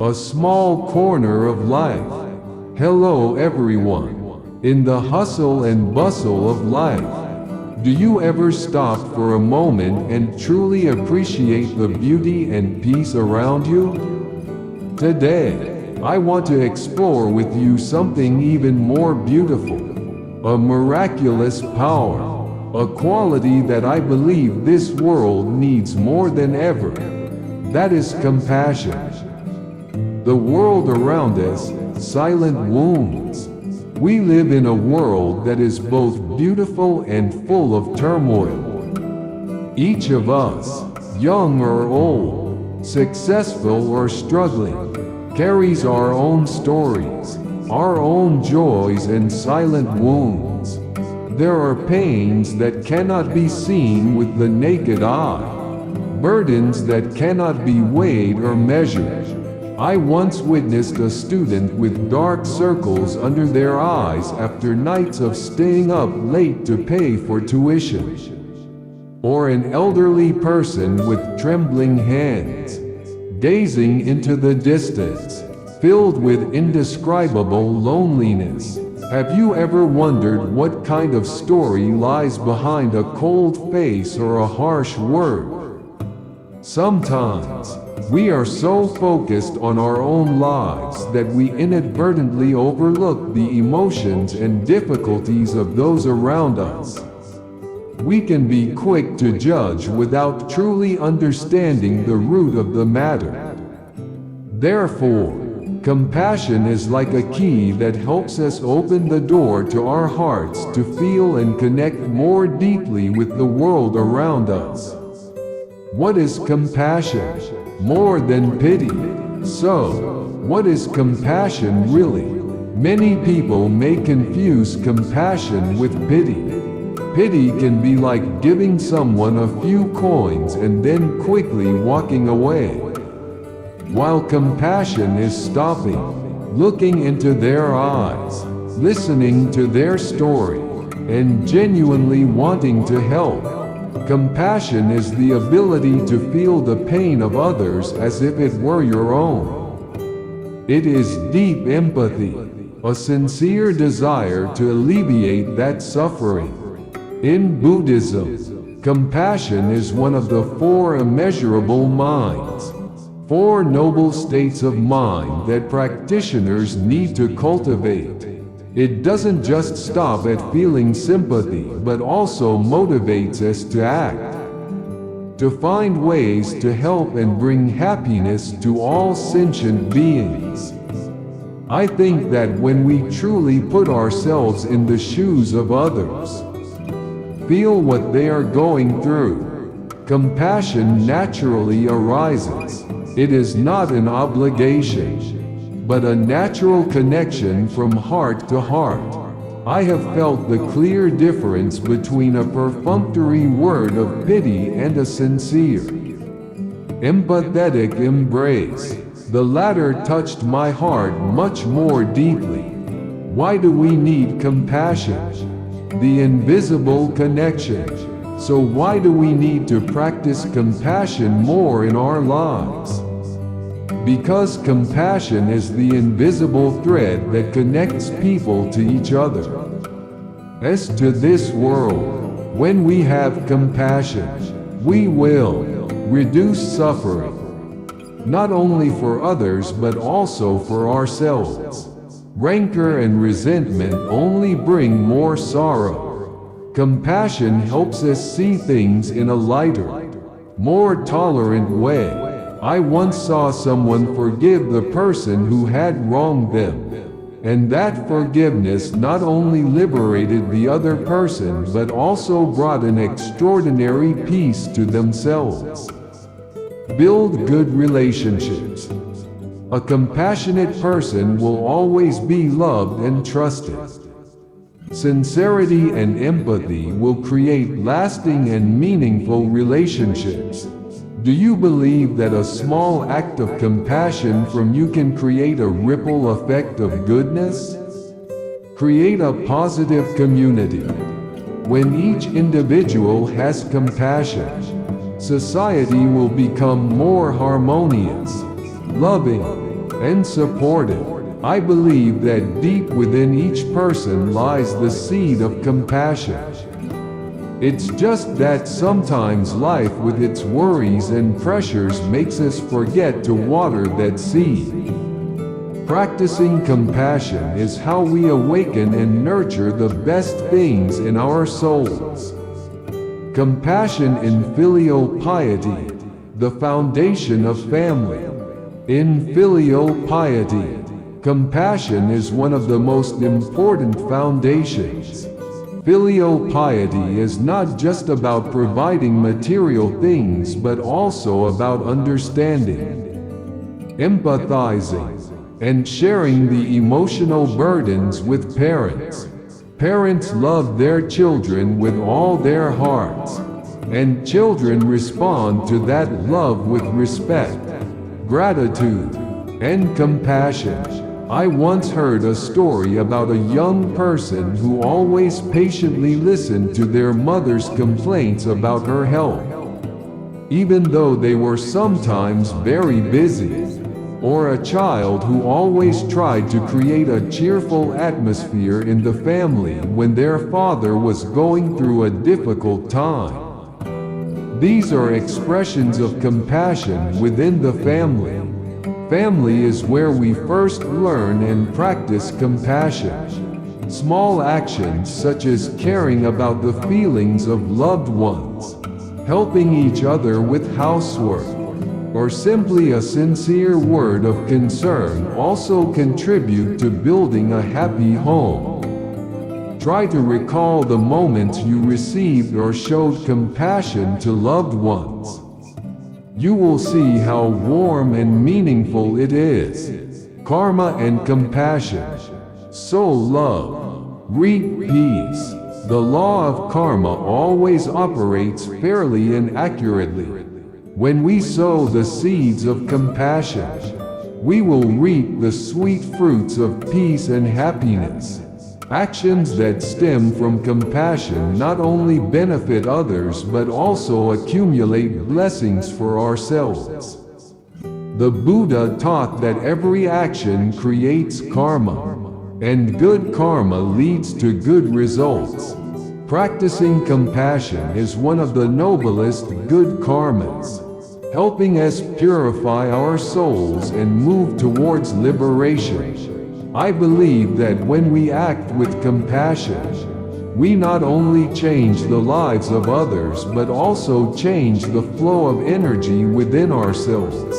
a small corner of life. Hello everyone. In the hustle and bustle of life, do you ever stop for a moment and truly appreciate the beauty and peace around you? Today, I want to explore with you something even more beautiful, a miraculous power, a quality that I believe this world needs more than ever. That is compassion. The world around us, silent wounds. We live in a world that is both beautiful and full of turmoil. Each of us, young or old, successful or struggling, carries our own stories, our own joys and silent wounds. There are pains that cannot be seen with the naked eye, burdens that cannot be weighed or measured. I once witnessed a student with dark circles under their eyes after nights of staying up late to pay for tuition. Or an elderly person with trembling hands, gazing into the distance, filled with indescribable loneliness. Have you ever wondered what kind of story lies behind a cold face or a harsh word? Sometimes, we are so focused on our own lives that we inadvertently overlook the emotions and difficulties of those around us. We can be quick to judge without truly understanding the root of the matter. Therefore, compassion is like a key that helps us open the door to our hearts to feel and connect more deeply with the world around us. What is compassion? More than pity. So, what is compassion really? Many people may confuse compassion with pity. Pity can be like giving someone a few coins and then quickly walking away, while compassion is stopping, looking into their eyes, listening to their story, and genuinely wanting to help. Compassion is the ability to feel the pain of others as if it were your own. It is deep empathy, a sincere desire to alleviate that suffering. In Buddhism, compassion is one of the four immeasurable minds, four noble states of mind that practitioners need to cultivate. It doesn't just stop at feeling sympathy but also motivates us to act, to find ways to help and bring happiness to all sentient beings. I think that when we truly put ourselves in the shoes of others, feel what they are going through, compassion naturally arises. It is not an obligation, but a natural connection from heart to heart. I have felt the clear difference between a perfunctory word of pity and a sincere, empathetic embrace. The latter touched my heart much more deeply. Why do we need compassion? The invisible connection. So why do we need to practice compassion more in our lives? Because compassion is the invisible thread that connects people to each other. As to this world, when we have compassion, we will reduce suffering, not only for others but also for ourselves. Rancor and resentment only bring more sorrow. Compassion helps us see things in a lighter, more tolerant way. I once saw someone forgive the person who had wronged them, and that forgiveness not only liberated the other person but also brought an extraordinary peace to themselves. Build good relationships. A compassionate person will always be loved and trusted. Sincerity and empathy will create lasting and meaningful relationships. Do you believe that a small act of compassion from you can create a ripple effect of goodness? Create a positive community. When each individual has compassion, society will become more harmonious, loving, and supportive. I believe that deep within each person lies the seed of compassion. It's just that sometimes life with its worries and pressures makes us forget to water that seed. Practicing compassion is how we awaken and nurture the best things in our souls. Compassion in filial piety, the foundation of family. In filial piety, compassion is one of the most important foundations. Filial piety is not just about providing material things but also about understanding, empathizing, and sharing the emotional burdens with parents. Parents love their children with all their hearts, and children respond to that love with respect, gratitude, and compassion. I once heard a story about a young person who always patiently listened to their mother's complaints about her health, even though they were sometimes very busy. Or a child who always tried to create a cheerful atmosphere in the family when their father was going through a difficult time. These are expressions of compassion within the family. Family is where we first learn and practice compassion. Small actions such as caring about the feelings of loved ones, helping each other with housework, or simply a sincere word of concern also contribute to building a happy home. Try to recall the moments you received or showed compassion to loved ones. You will see how warm and meaningful it is. Karma and compassion. Sow love, reap peace. The law of karma always operates fairly and accurately. When we sow the seeds of compassion, we will reap the sweet fruits of peace and happiness. Actions that stem from compassion not only benefit others but also accumulate blessings for ourselves. The Buddha taught that every action creates karma, and good karma leads to good results. Practicing compassion is one of the noblest good karmas, helping us purify our souls and move towards liberation. I believe that when we act with compassion, we not only change the lives of others but also change the flow of energy within ourselves.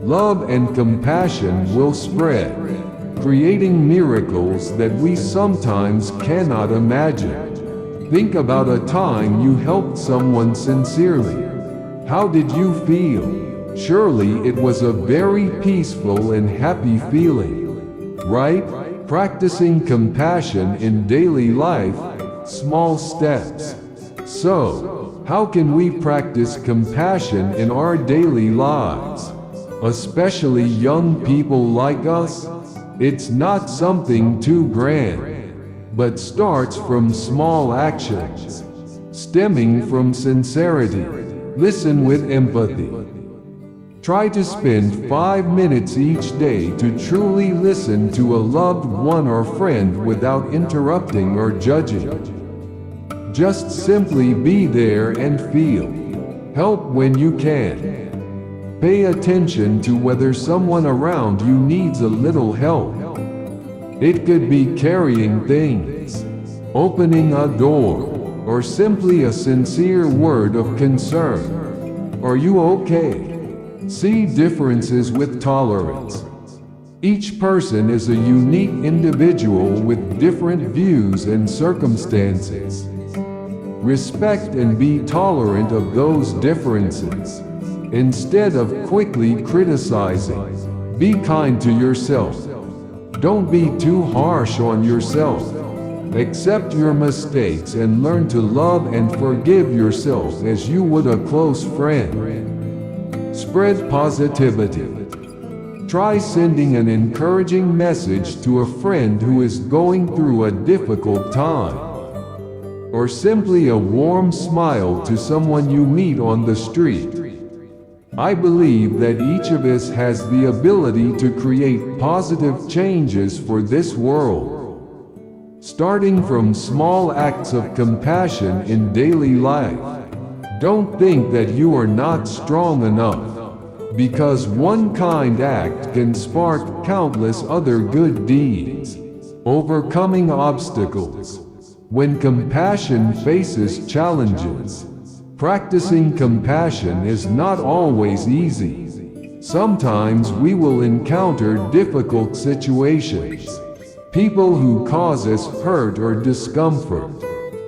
Love and compassion will spread, creating miracles that we sometimes cannot imagine. Think about a time you helped someone sincerely. How did you feel? Surely it was a very peaceful and happy feeling. Right? Practicing compassion in daily life, small steps. So, how can we practice compassion in our daily lives? Especially young people like us? It's not something too grand, but starts from small actions, stemming from sincerity. Listen with empathy. Try to spend 5 minutes each day to truly listen to a loved one or friend without interrupting or judging. Just simply be there and feel. Help when you can. Pay attention to whether someone around you needs a little help. It could be carrying things, opening a door, or simply a sincere word of concern. Are you okay? See differences with tolerance. Each person is a unique individual with different views and circumstances. Respect and be tolerant of those differences. Instead of quickly criticizing, be kind to yourself. Don't be too harsh on yourself. Accept your mistakes and learn to love and forgive yourself as you would a close friend. Spread positivity. Try sending an encouraging message to a friend who is going through a difficult time. Or simply a warm smile to someone you meet on the street. I believe that each of us has the ability to create positive changes for this world. Starting from small acts of compassion in daily life. Don't think that you are not strong enough, because one kind act can spark countless other good deeds. Overcoming obstacles. When compassion faces challenges, practicing compassion is not always easy. Sometimes we will encounter difficult situations, people who cause us hurt or discomfort.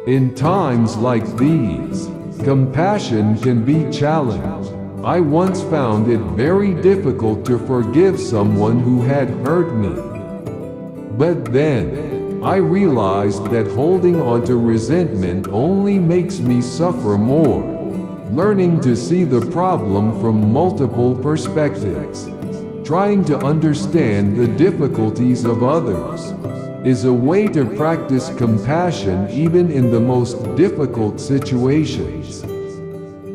In times like these, compassion can be challenged. I once found it very difficult to forgive someone who had hurt me. But then, I realized that holding on to resentment only makes me suffer more. Learning to see the problem from multiple perspectives, trying to understand the difficulties of others, is a way to practice compassion even in the most difficult situations.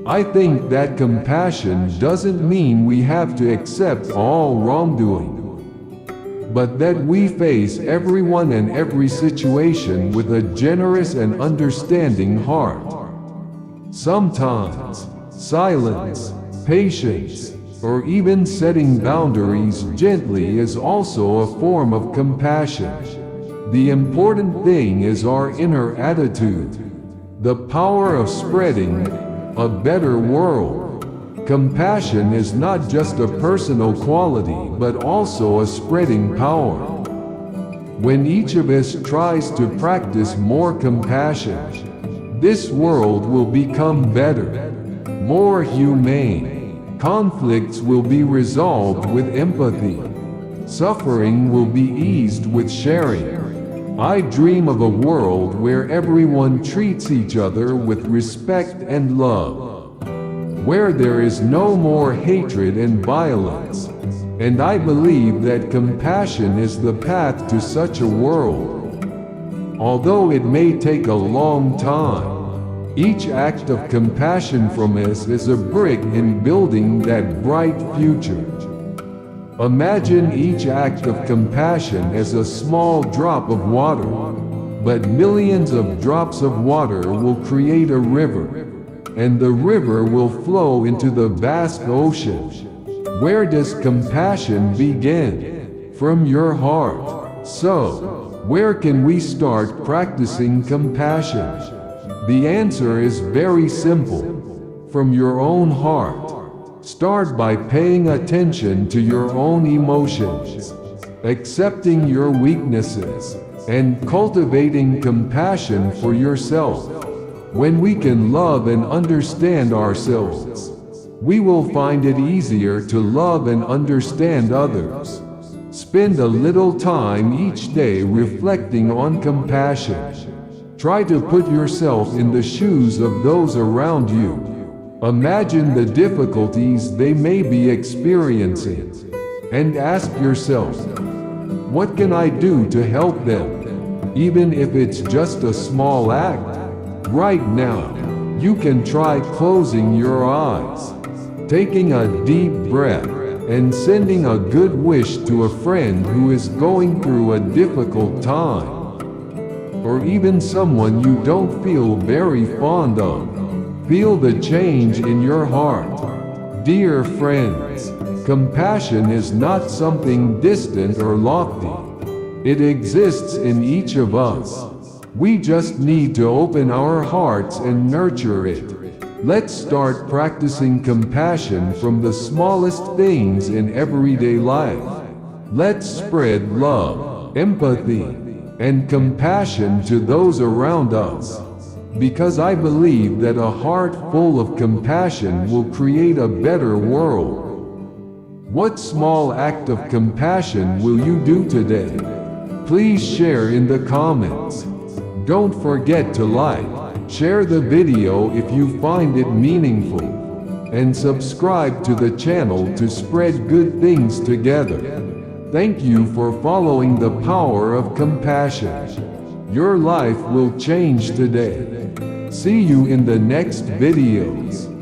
I think that compassion doesn't mean we have to accept all wrongdoing, but that we face everyone and every situation with a generous and understanding heart. Sometimes, silence, patience, or even setting boundaries gently is also a form of compassion. The important thing is our inner attitude, the power of spreading a better world. Compassion is not just a personal quality but also a spreading power. When each of us tries to practice more compassion, this world will become better, more humane. Conflicts will be resolved with empathy. Suffering will be eased with sharing. I dream of a world where everyone treats each other with respect and love, where there is no more hatred and violence. And I believe that compassion is the path to such a world. Although it may take a long time, each act of compassion from us is a brick in building that bright future. Imagine each act of compassion as a small drop of water, but millions of drops of water will create a river, and the river will flow into the vast ocean. Where does compassion begin? From your heart. So, where can we start practicing compassion? The answer is very simple. From your own heart. Start by paying attention to your own emotions, accepting your weaknesses, and cultivating compassion for yourself. When we can love and understand ourselves, we will find it easier to love and understand others. Spend a little time each day reflecting on compassion. Try to put yourself in the shoes of those around you. Imagine the difficulties they may be experiencing, and ask yourself, what can I do to help them? Even if it's just a small act. Right now, you can try closing your eyes, taking a deep breath, and sending a good wish to a friend who is going through a difficult time, or even someone you don't feel very fond of. Feel the change in your heart. Dear friends, compassion is not something distant or lofty. It exists in each of us. We just need to open our hearts and nurture it. Let's start practicing compassion from the smallest things in everyday life. Let's spread love, empathy, and compassion to those around us. Because I believe that a heart full of compassion will create a better world. What small act of compassion will you do today? Please share in the comments. Don't forget to like, share the video if you find it meaningful, and subscribe to the channel to spread good things together. Thank you for following the power of compassion. Your life will change today. See you in the next videos.